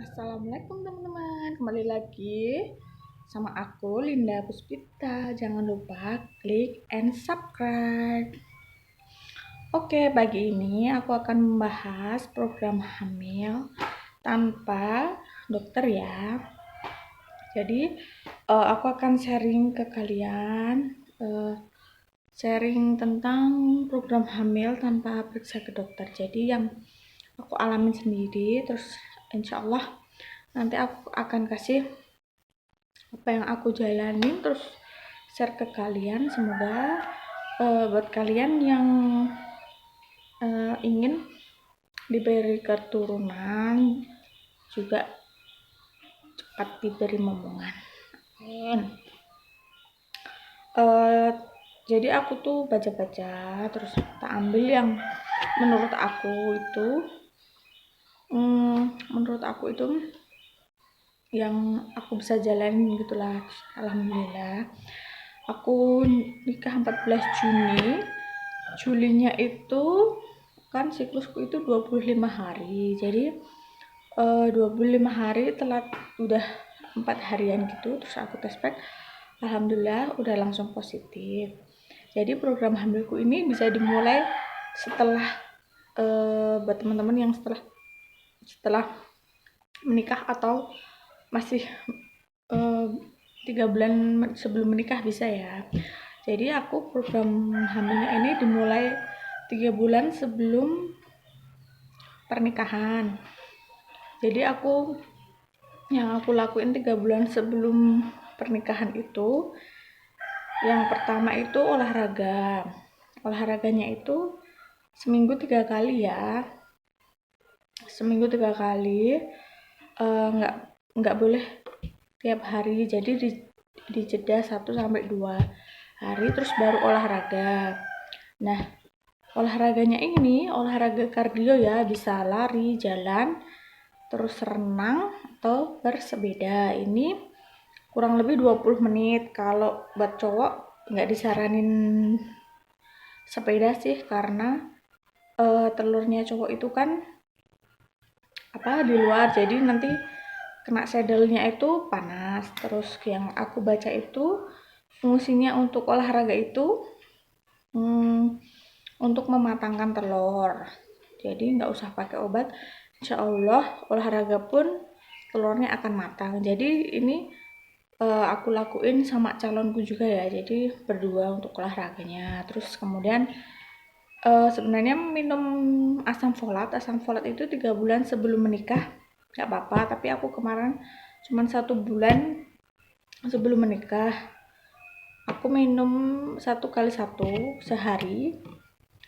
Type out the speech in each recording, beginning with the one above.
Assalamualaikum teman-teman, kembali lagi sama aku Linda Puspita. Jangan lupa klik and subscribe. Oke, pagi ini aku akan membahas program hamil tanpa dokter ya. Jadi aku akan sharing ke kalian sharing tentang program hamil tanpa periksa ke dokter. Jadi yang aku alamin sendiri, terus insya Allah nanti aku akan kasih apa yang aku jalanin, terus share ke kalian. Semoga buat kalian yang ingin diberi keturunan juga cepat diberi momongan. Amin. Jadi aku tuh baca-baca, terus tak ambil yang menurut aku itu yang aku bisa jalanin gitulah. Alhamdulillah aku nikah 14 Juni. Julinya itu kan siklusku itu 25 hari, jadi 25 hari telat udah 4 harian gitu. Terus aku tes pack, alhamdulillah udah langsung positif. Jadi program hamilku ini bisa dimulai setelah buat teman-teman yang setelah menikah atau masih 3 bulan sebelum menikah bisa ya. Jadi aku program hamilnya ini dimulai 3 bulan sebelum pernikahan. Jadi yang aku lakuin 3 bulan sebelum pernikahan itu, yang pertama itu olahraganya itu seminggu 3 kali ya, nggak boleh tiap hari. Jadi di jeda 1-2 hari terus baru olahraga. Nah, olahraganya ini olahraga kardio ya, bisa lari, jalan, terus renang atau bersepeda. Ini kurang lebih 20 menit. Kalau buat cowok nggak disaranin sepeda sih, karena telurnya cowok itu kan di luar, jadi nanti kena sadelnya itu panas. Terus yang aku baca itu fungsinya untuk olahraga itu untuk mematangkan telur. Jadi nggak usah pakai obat, insya Allah olahraga pun telurnya akan matang. Jadi ini aku lakuin sama calonku juga ya, jadi berdua untuk olahraganya. Terus kemudian sebenarnya minum asam folat itu 3 bulan sebelum menikah nggak apa-apa, tapi aku kemarin cuman 1 bulan sebelum menikah aku minum 1x1 sehari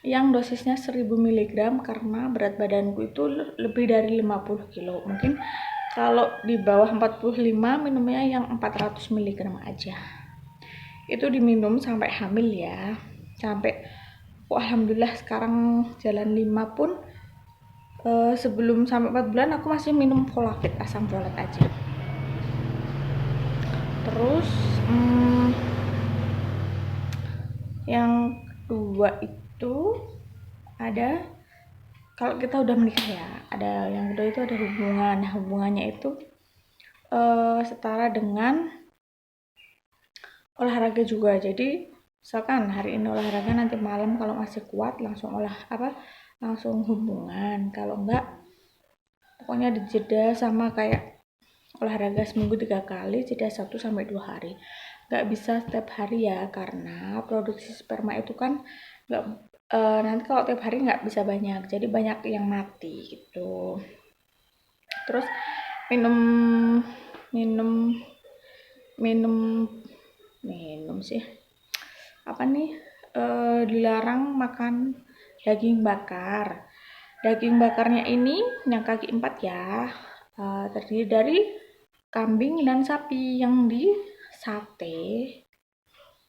yang dosisnya 1000 mg, karena berat badanku itu lebih dari 50 kilo. Mungkin kalau di bawah 45 minumnya yang 400 mg aja. Itu diminum sampai hamil ya, sampai alhamdulillah sekarang jalan 5 pun sebelum sampai 4 bulan aku masih minum Folafit, asam folat aja. Terus yang kedua itu ada, kalau kita udah menikah ya, ada yang kedua itu ada hubungan. Hubungannya itu setara dengan olahraga juga. Jadi misalkan hari ini olahraga, nanti malam kalau masih kuat langsung langsung hubungan. Kalau enggak, pokoknya dijeda sama kayak olahraga seminggu 3 kali, jeda 1-2 hari. Nggak bisa setiap hari ya, karena produksi sperma itu kan nanti kalau tiap hari nggak bisa banyak, jadi banyak yang mati gitu. Terus minum sih dilarang makan daging bakar. Daging bakarnya ini yang kaki 4 ya, terdiri dari kambing dan sapi yang di sate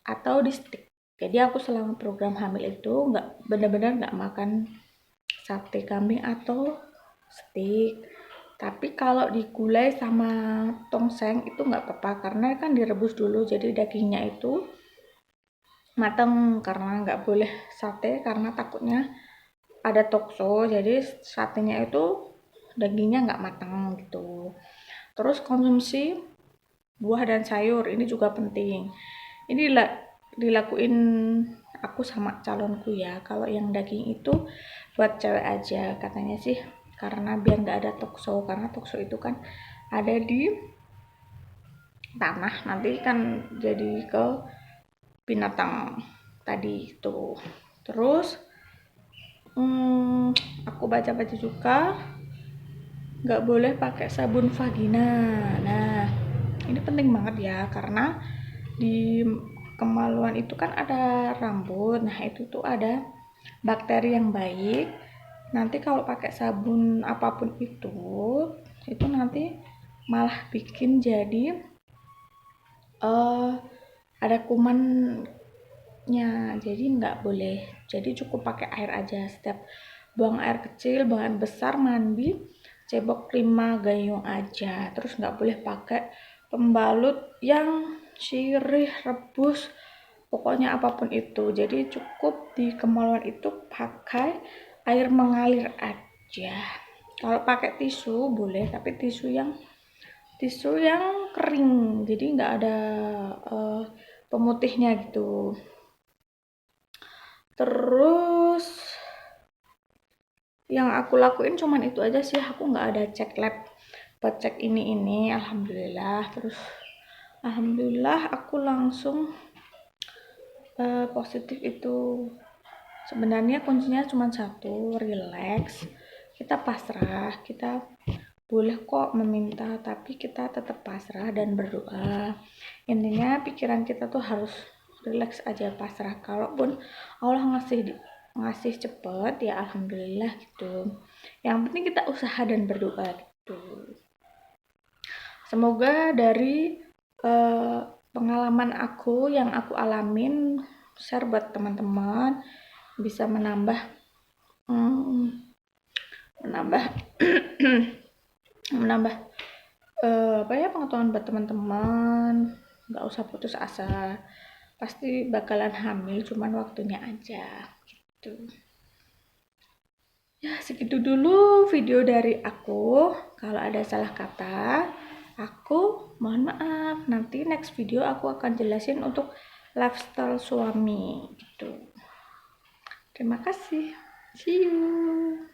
atau di steak. Jadi aku selama program hamil itu benar-benar nggak makan sate kambing atau steak. Tapi kalau digulai sama tongseng itu nggak apa-apa, karena kan direbus dulu, jadi dagingnya itu matang. Karena nggak boleh sate karena takutnya ada tokso, jadi satenya itu dagingnya nggak matang gitu. Terus konsumsi buah dan sayur ini juga penting. Ini dilakuin aku sama calonku ya. Kalau yang daging itu buat cewek aja katanya sih, karena biar nggak ada tokso, karena tokso itu kan ada di tanah, nanti kan jadi ke binatang tadi itu. Terus aku baca-baca juga nggak boleh pakai sabun vagina. Nah, ini penting banget ya, karena di kemaluan itu kan ada rambut. Nah, itu tuh ada bakteri yang baik. Nanti kalau pakai sabun apapun itu nanti malah bikin jadi ada kumannya. Jadi nggak boleh. Jadi cukup pakai air aja. Setiap buang air kecil, buang air besar, mandi cebok 5 gayung aja. Terus nggak boleh pakai pembalut yang sirih, rebus, pokoknya apapun itu. Jadi cukup di kemaluan itu pakai air mengalir aja. Kalau pakai tisu boleh, tapi tisu yang kering, jadi nggak ada pemutihnya gitu. Terus yang aku lakuin cuman itu aja sih, aku nggak ada cek lab buat cek ini. Alhamdulillah. Terus alhamdulillah aku langsung positif itu. Sebenarnya kuncinya cuma satu, relax, kita pasrah, kita boleh kok meminta, tapi kita tetap pasrah dan berdoa. Intinya pikiran kita tuh harus relax aja, pasrah. Kalaupun Allah ngasih cepet ya alhamdulillah gitu. Yang penting kita usaha dan berdoa gitu. Semoga dari pengalaman aku yang aku alamin, share buat teman-teman, bisa menambah menambah pengetahuan buat teman-teman. Nggak usah putus asa, pasti bakalan hamil, cuman waktunya aja gitu. Ya, segitu dulu video dari aku. Kalau ada salah kata, aku mohon maaf. Nanti next video aku akan jelasin untuk lifestyle suami gitu. Terima kasih. See you.